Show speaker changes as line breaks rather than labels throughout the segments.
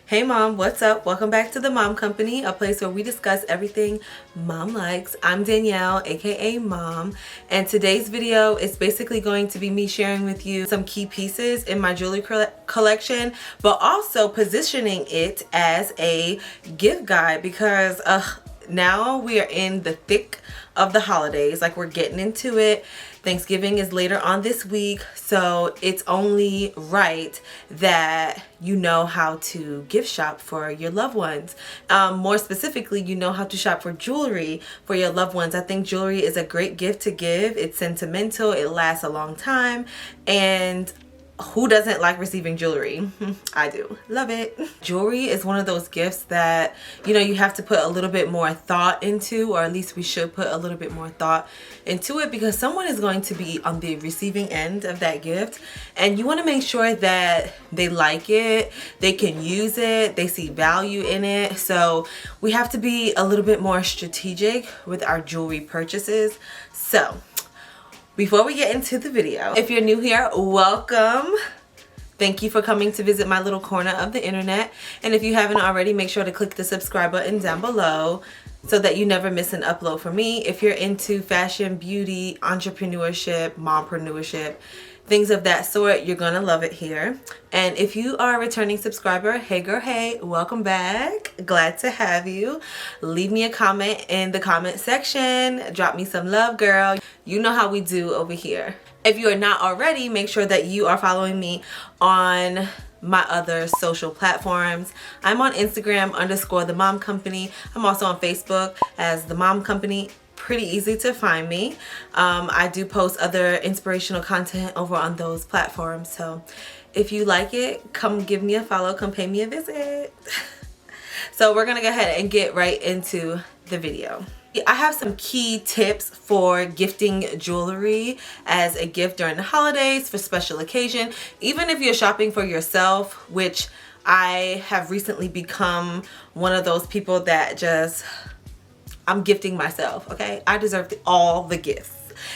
Hey mom, what's up? Welcome back to the Mom Company, a place where we discuss everything mom likes. I'm Danielle, aka Mom, and today's video is basically going to be me sharing with you some key pieces in my jewelry collection, but also positioning it as a gift guide because now we are in the thick of the holidays. Like, we're getting into it. Thanksgiving is later on this week, so it's only right that you know how to gift shop for your loved ones. More specifically, you know how to shop for jewelry for your loved ones. I think jewelry is a great gift to give. It's sentimental, it lasts a long time, and who doesn't like receiving jewelry? I do. Love it. Jewelry is one of those gifts that, you know, you have to put a little bit more thought into, or at least we should put a little bit more thought into it, because someone is going to be on the receiving end of that gift, and you want to make sure that they like it, they can use it, they see value in it. So we have to be a little bit more strategic with our jewelry purchases. So before we get into the video, if you're new here, welcome. Thank you for coming to visit my little corner of the internet. And if you haven't already, make sure to click the subscribe button down below so that you never miss an upload from me. If you're into fashion, beauty, entrepreneurship, mompreneurship, things of that sort, you're gonna love it here. And if you are a returning subscriber, hey girl, hey, welcome back. Glad to have you. Leave me a comment in the comment section. Drop me some love, girl. You know how we do over here. If you are not already, make sure that you are following me on my other social platforms. I'm on Instagram _ the Mom Company. I'm also on Facebook as the Mom Company. Pretty easy to find me. I do post other inspirational content over on those platforms, so if you like it, come give me a follow, come pay me a visit. So we're gonna go ahead and get right into the video. I have some key tips for gifting jewelry as a gift during the holidays, for special occasion, even if you're shopping for yourself, which I have recently become one of those people that just, I'm gifting myself, okay? I deserve all the gifts.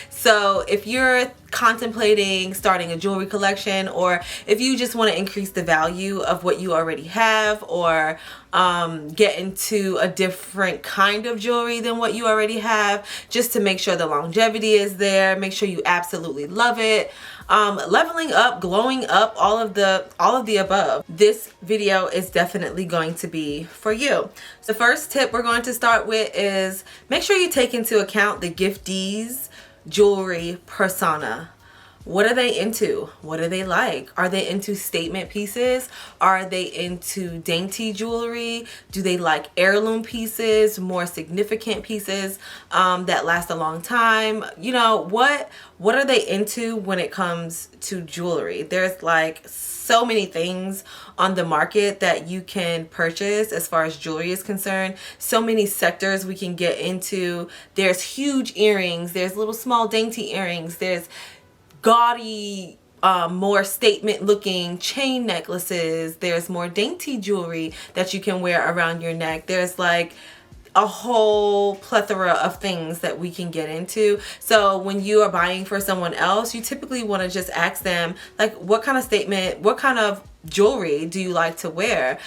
So if you're contemplating starting a jewelry collection, or if you just want to increase the value of what you already have, or get into a different kind of jewelry than what you already have, just to make sure the longevity is there, make sure you absolutely love it, leveling up, glowing up, all of the above, this video is definitely going to be for you. So the first tip we're going to start with is make sure you take into account the giftee's jewelry persona. What are they into? What do they like? Are they into statement pieces? Are they into dainty jewelry? Do they like heirloom pieces, more significant pieces that last a long time? You know, what are they into when it comes to jewelry? There's like so many things on the market that you can purchase as far as jewelry is concerned. So many sectors we can get into. There's huge earrings, there's little small dainty earrings, there's gaudy, more statement looking chain necklaces, there's more dainty jewelry that you can wear around your neck. There's like a whole plethora of things that we can get into. So when you are buying for someone else, you typically want to just ask them, like, what kind of statement, what kind of jewelry do you like to wear?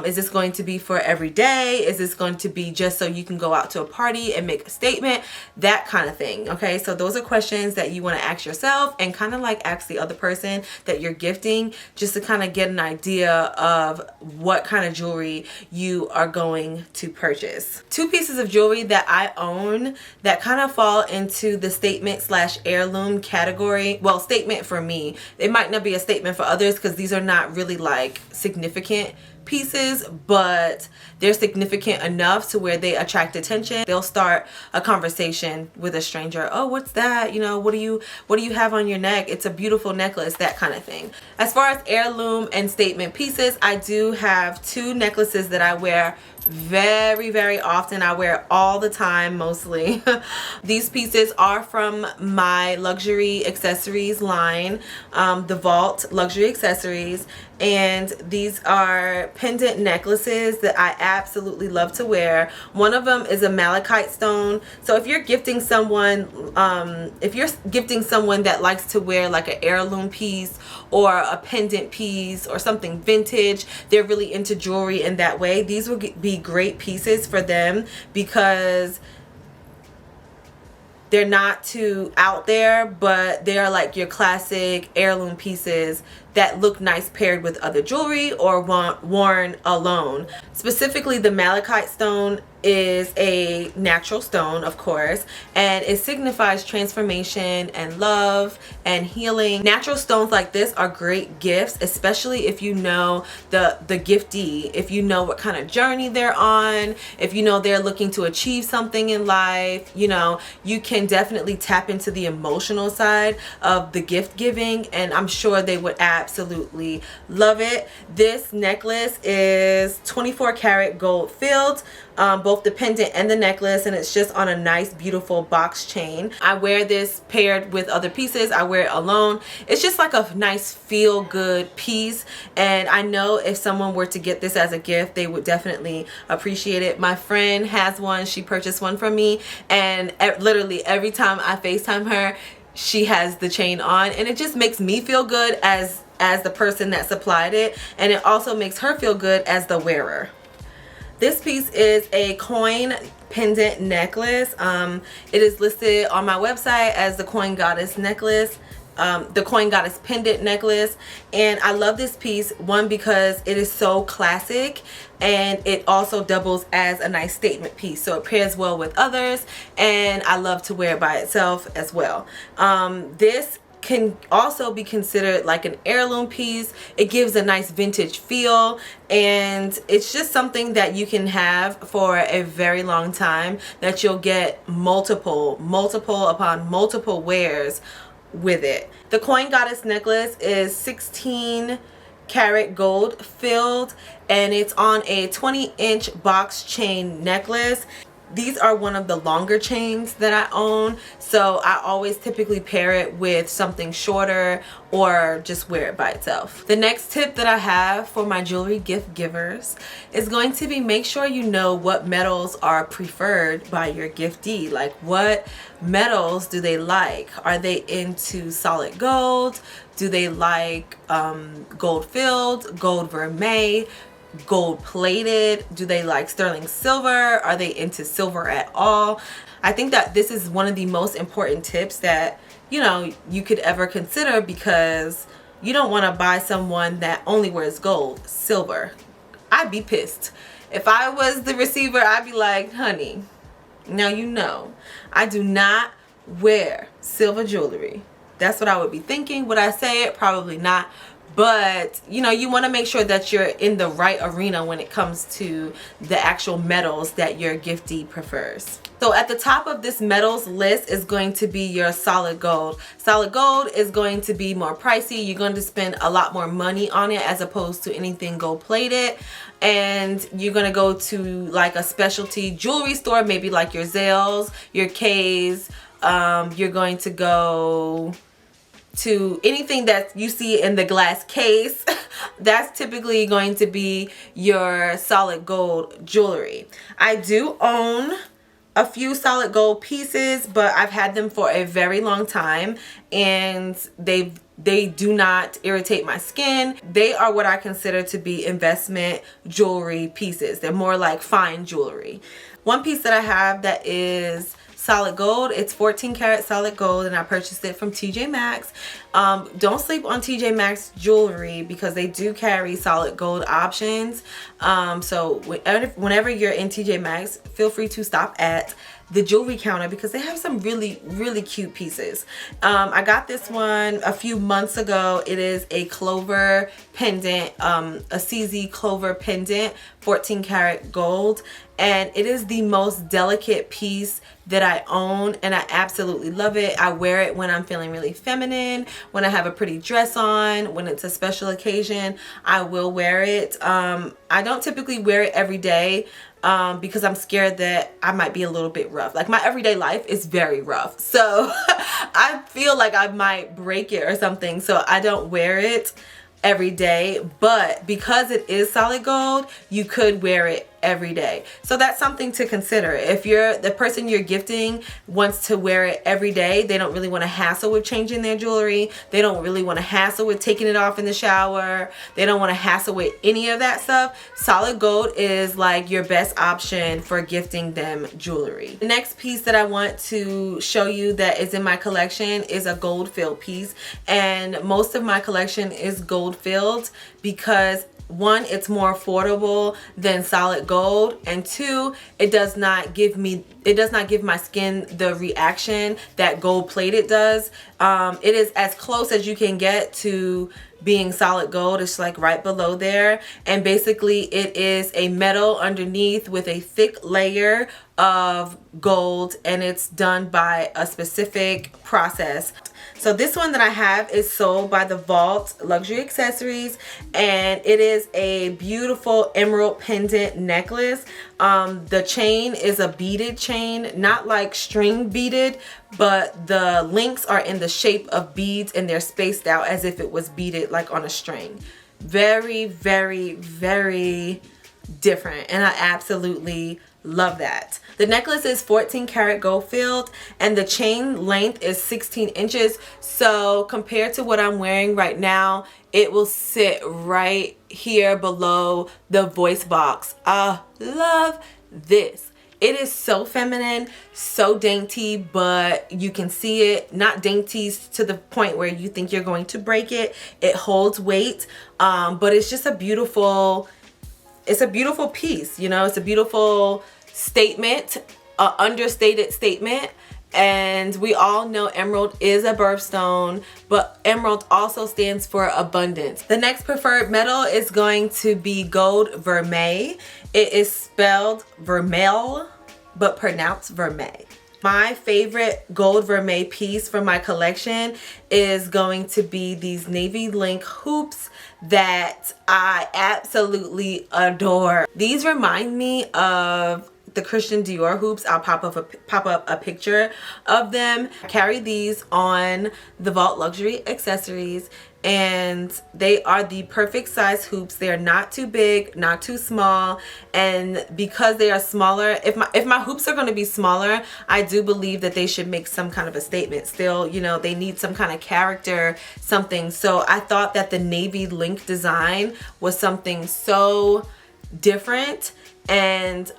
Is this going to be for every day? Is this going to be just so you can go out to a party and make a statement? That kind of thing. Okay, so those are questions that you want to ask yourself, and kind of like ask the other person that you're gifting, just to kind of get an idea of what kind of jewelry you are going to purchase. Two pieces of jewelry that I own that kind of fall into the statement / heirloom category. Well, statement for me. It might not be a statement for others, because these are not really like significant pieces, but they're significant enough to where they attract attention. They'll start a conversation with a stranger. Oh, what's that? You know, what do you have on your neck? It's a beautiful necklace, that kind of thing. As far as heirloom and statement pieces, I do have two necklaces that I wear very often. I wear all the time, mostly. These pieces are from my luxury accessories line, the VULT luxury accessories, and these are pendant necklaces that I absolutely love to wear. One of them is a malachite stone. So if you're gifting someone, that likes to wear like an heirloom piece or a pendant piece or something vintage, they're really into jewelry in that way, these would be great pieces for them because they're not too out there, but they are like your classic heirloom pieces that look nice paired with other jewelry or worn alone. Specifically, the malachite stone is a natural stone, of course, and it signifies transformation and love and healing. Natural stones like this are great gifts, especially if you know the giftee, if you know what kind of journey they're on, if you know they're looking to achieve something in life. You know, you can definitely tap into the emotional side of the gift giving, and I'm sure they would absolutely love it. This necklace is 24 karat gold filled, both the pendant and the necklace, and it's just on a nice beautiful box chain. I wear this paired with other pieces. I wear it alone. It's just like a nice feel good piece, and I know if someone were to get this as a gift, they would definitely appreciate it. My friend has one. She purchased one from me, and literally every time I FaceTime her, she has the chain on, and it just makes me feel good as the person that supplied it, and it also makes her feel good as the wearer. This piece is a coin pendant necklace. It is listed on my website as the Coin Goddess necklace, the Coin Goddess pendant necklace. And I love this piece, one, because it is so classic, and it also doubles as a nice statement piece. So it pairs well with others, and I love to wear it by itself as well. This can also be considered like an heirloom piece. It gives a nice vintage feel, and it's just something that you can have for a very long time, that you'll get multiple upon multiple wears with it. The Coin Goddess necklace is 16 karat gold filled, and it's on a 20-inch box chain necklace. These are one of the longer chains that I own, so I always typically pair it with something shorter or just wear it by itself. The next tip that I have for my jewelry gift givers is going to be, make sure you know what metals are preferred by your giftee. Like, what metals do they like? Are they into solid gold? Do they like gold filled, gold vermeil, gold plated? Do they like sterling silver? Are they into silver at all? I think that this is one of the most important tips that, you know, you could ever consider, because you don't want to buy someone that only wears gold, silver. I'd be pissed. If I was the receiver, I'd be like, honey, now you know, I do not wear silver jewelry. That's what I would be thinking. Would I say it? Probably not. But, you know, you want to make sure that you're in the right arena when it comes to the actual metals that your giftee prefers. So at the top of this metals list is going to be your solid gold. Solid gold is going to be more pricey. You're going to spend a lot more money on it as opposed to anything gold plated. And you're going to go to like a specialty jewelry store, maybe like your Zales, your K's. You're going to go to anything that you see in the glass case. That's typically going to be your solid gold jewelry. I do own a few solid gold pieces, but I've had them for a very long time, and they do not irritate my skin. They are what I consider to be investment jewelry pieces. They're more like fine jewelry. One piece that I have that is solid gold, it's 14 karat solid gold, and I purchased it from TJ Maxx. Don't sleep on TJ Maxx jewelry, because they do carry solid gold options. So whenever you're in TJ Maxx, feel free to stop at the jewelry counter, because they have some really cute pieces. I got this one a few months ago. It is a clover pendant, a CZ clover pendant, 14 karat gold, and it is the most delicate piece that I own, and I absolutely love it. I wear it when I'm feeling really feminine, when I have a pretty dress on, when it's a special occasion, I will wear it. I don't typically wear it every day, because I'm scared that I might be a little bit rough. Like, my everyday life is very rough, so I feel like I might break it or something, so I don't wear it every day, but because it is solid gold, you could wear it every day. So that's something to consider. If you're the person you're gifting wants to wear it every day, they don't really want to hassle with changing their jewelry, they don't really want to hassle with taking it off in the shower, they don't want to hassle with any of that stuff, solid gold is like your best option for gifting them jewelry. The next piece that I want to show you that is in my collection is a gold filled piece, and most of my collection is gold filled because one, it's more affordable than solid gold, and two, it does not give my skin the reaction that gold plated does. It is as close as you can get to being solid gold. It's like right below there, and basically it is a metal underneath with a thick layer of gold, and it's done by a specific process. So this one that I have is sold by the VULT Luxury Accessories, and it is a beautiful emerald pendant necklace. The chain is a beaded chain, not like string beaded, but the links are in the shape of beads and they're spaced out as if it was beaded like on a string. Very, very, very different, and I absolutely love that. The necklace is 14 karat gold filled, and the chain length is 16 inches. So compared to what I'm wearing right now, it will sit right here below the voice box. I love this. It is so feminine, so dainty, but you can see it, not dainty to the point where you think you're going to break it. It holds weight, but it's just a beautiful, it's a beautiful piece, you know, it's a beautiful statement, understated statement. And we all know emerald is a birthstone, but emerald also stands for abundance. The next preferred metal is going to be gold vermeil. It is spelled VERMEIL, but pronounced vermeil. My favorite gold vermeil piece from my collection is going to be these navy link hoops that I absolutely adore. These remind me of the Christian Dior hoops. I'll pop up a picture of them. I carry these on the VULT Luxury Accessories, and they are the perfect size hoops. They are not too big, not too small, and because they are smaller, if my hoops are going to be smaller, I do believe that they should make some kind of a statement still. You know, they need some kind of character, something. So I thought that the navy link design was something so different, and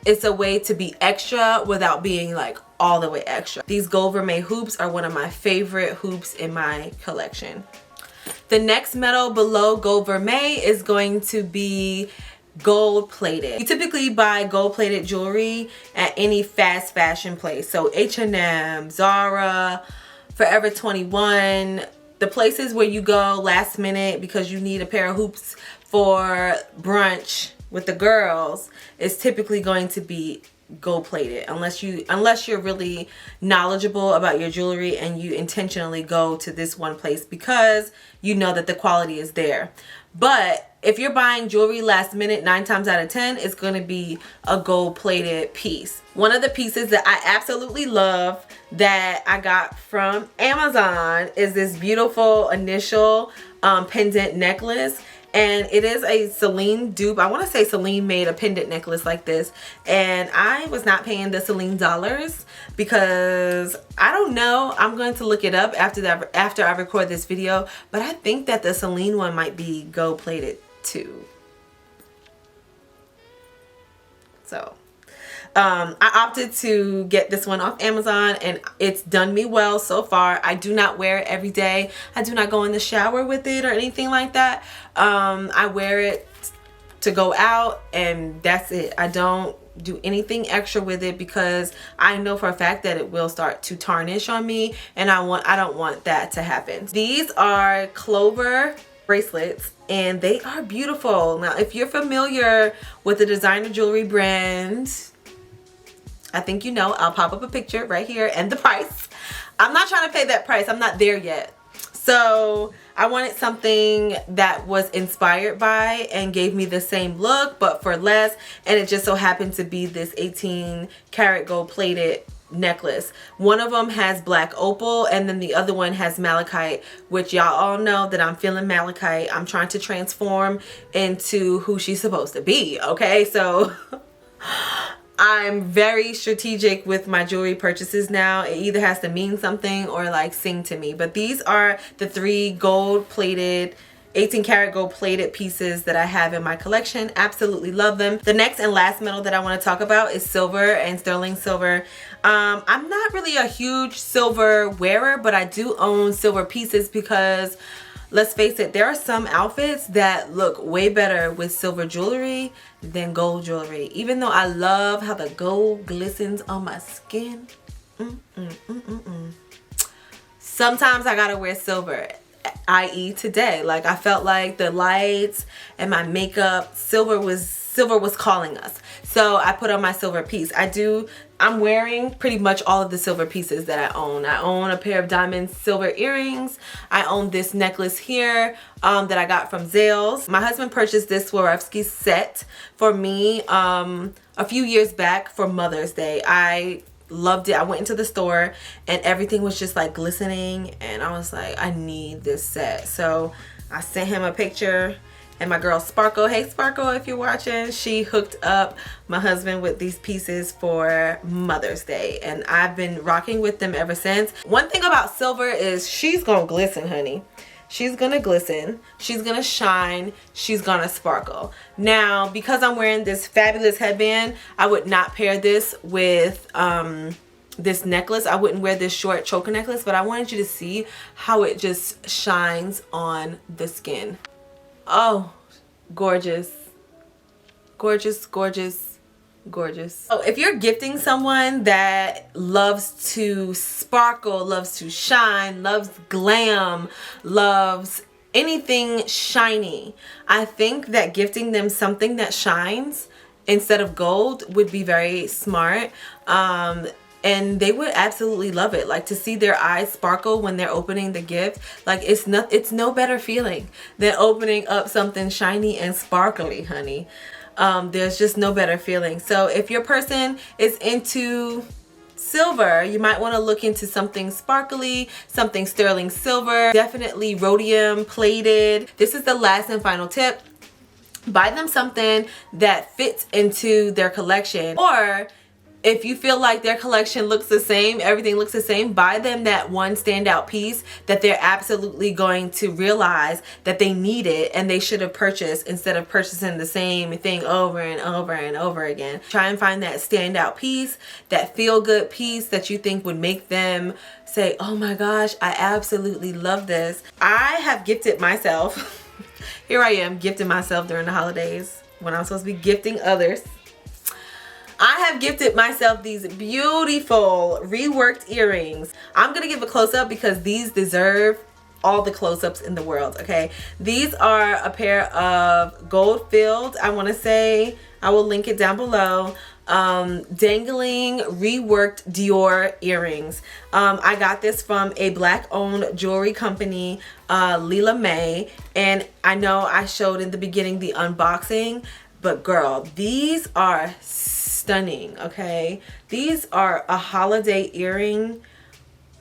it's a way to be extra without being like all the way extra. These gold vermeil hoops are one of my favorite hoops in my collection. The next metal below gold vermeil is going to be gold plated. You typically buy gold plated jewelry at any fast fashion place. So H&M, Zara, Forever 21, the places where you go last minute because you need a pair of hoops for brunch with the girls is typically going to be gold plated, unless you're really knowledgeable about your jewelry and you intentionally go to this one place because you know that the quality is there. But if you're buying jewelry last minute, 9 times out of 10 it's going to be a gold plated piece. One of the pieces that I absolutely love that I got from Amazon is this beautiful initial pendant necklace. And it is a Celine dupe. I want to say Celine made a pendant necklace like this, and I was not paying the Celine dollars because I don't know. I'm going to look it up after I record this video, but I think that the Celine one might be gold plated too. So I opted to get this one off Amazon, and it's done me well so far. I do not wear it every day. I do not go in the shower with it or anything like that. I wear it to go out, and that's it. I don't do anything extra with it because I know for a fact that it will start to tarnish on me, and I don't want that to happen. These are CLOVER bracelets, and they are beautiful. Now, if you're familiar with the designer jewelry brand, I think you know, I'll pop up a picture right here and the price. I'm not trying to pay that price. I'm not there yet. So I wanted something that was inspired by and gave me the same look but for less, and it just so happened to be this 18 karat gold plated necklace. One of them has black opal and then the other one has malachite, which y'all all know that I'm feeling malachite. I'm trying to transform into who she's supposed to be, okay? So I'm very strategic with my jewelry purchases now. It either has to mean something or like sing to me. But these are the 3 gold plated 18 karat gold plated pieces that I have in my collection. Absolutely love them. The next and last metal that I want to talk about is silver and sterling silver. I'm not really a huge silver wearer, but I do own silver pieces because let's face it, there are some outfits that look way better with silver jewelry than gold jewelry. Even though I love how the gold glistens on my skin, sometimes I gotta wear silver. I.e. today, like I felt like the lights and my makeup, silver was calling us, so I put on my silver piece. I'm wearing pretty much all of the silver pieces that I own. I own a pair of diamond silver earrings. I own this necklace here that I got from Zales. My husband purchased this Swarovsky set for me a few years back for Mother's Day. I loved it. I went into the store and everything was just like glistening and I was like, I need this set. So I sent him a picture, and my girl Sparkle, hey Sparkle if you're watching, she hooked up my husband with these pieces for Mother's Day and I've been rocking with them ever since. One thing about silver is she's gonna glisten, honey. She's gonna glisten, she's gonna shine, she's gonna sparkle. Now, because I'm wearing this fabulous headband, I would not pair this with this necklace. I wouldn't wear this short choker necklace, but I wanted you to see how it just shines on the skin. Oh, gorgeous. Gorgeous, gorgeous, gorgeous. Oh, if you're gifting someone that loves to sparkle, loves to shine, loves glam, loves anything shiny, I think that gifting them something that shines instead of gold would be very smart. And they would absolutely love it. Like to see their eyes sparkle when they're opening the gift, like it's no better feeling than opening up something shiny and sparkly, honey. There's just no better feeling. So if your person is into silver, you might want to look into something sparkly, something sterling silver, definitely rhodium plated. This is the last and final tip. Buy them something that fits into their collection, or if you feel like their collection looks the same, everything looks the same, buy them that one standout piece that they're absolutely going to realize that they need it and they should have purchased, instead of purchasing the same thing over and over and over again. Try and find that standout piece, that feel-good piece that you think would make them say, oh my gosh, I absolutely love this. I have gifted myself, here I am gifting myself during the holidays when I'm supposed to be gifting others. I have gifted myself these beautiful reworked earrings. I'm gonna give a close-up because these deserve all the close-ups in the world, okay? These are a pair of gold filled, I want to say, I will link it down below, dangling reworked DIOR earrings. I got this from a black owned jewelry company, Lelia, and I know I showed in the beginning the unboxing, but girl, these are stunning, okay? These are a holiday earring,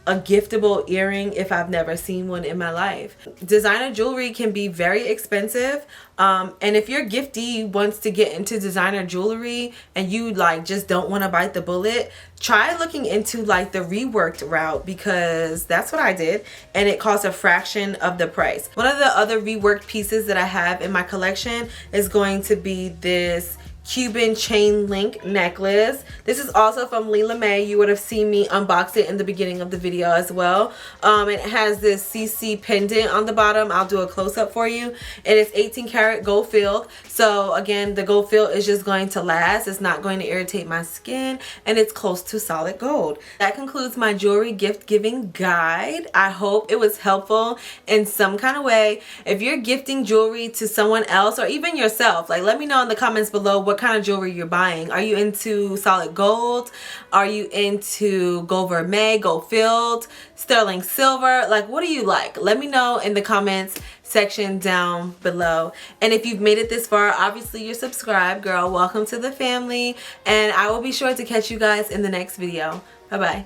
a giftable earring if I've never seen one in my life. Designer jewelry can be very expensive, and if your giftee wants to get into designer jewelry and you like just don't want to bite the bullet, try looking into like the reworked route, because that's what I did and it costs a fraction of the price. One of the other reworked pieces that I have in my collection is going to be this Cuban chain link necklace. This is also from Lelia. You would have seen me unbox it in the beginning of the video as well. It has this CC pendant on the bottom. I'll do a close-up for you. It is 18 karat gold filled. So again, the gold fill is just going to last. It's not going to irritate my skin, and it's close to solid gold. That concludes my jewelry gift giving guide. I hope it was helpful in some kind of way. If you're gifting jewelry to someone else or even yourself, like let me know in the comments below what kind of jewelry you're buying. Are you into solid gold? Are you into gold vermeil, gold filled, sterling silver? Like, what do you like? Let me know in the comments section down below. And if you've made it this far, obviously you're subscribed, girl. Welcome to the family, and I will be sure to catch you guys in the next video. Bye-bye.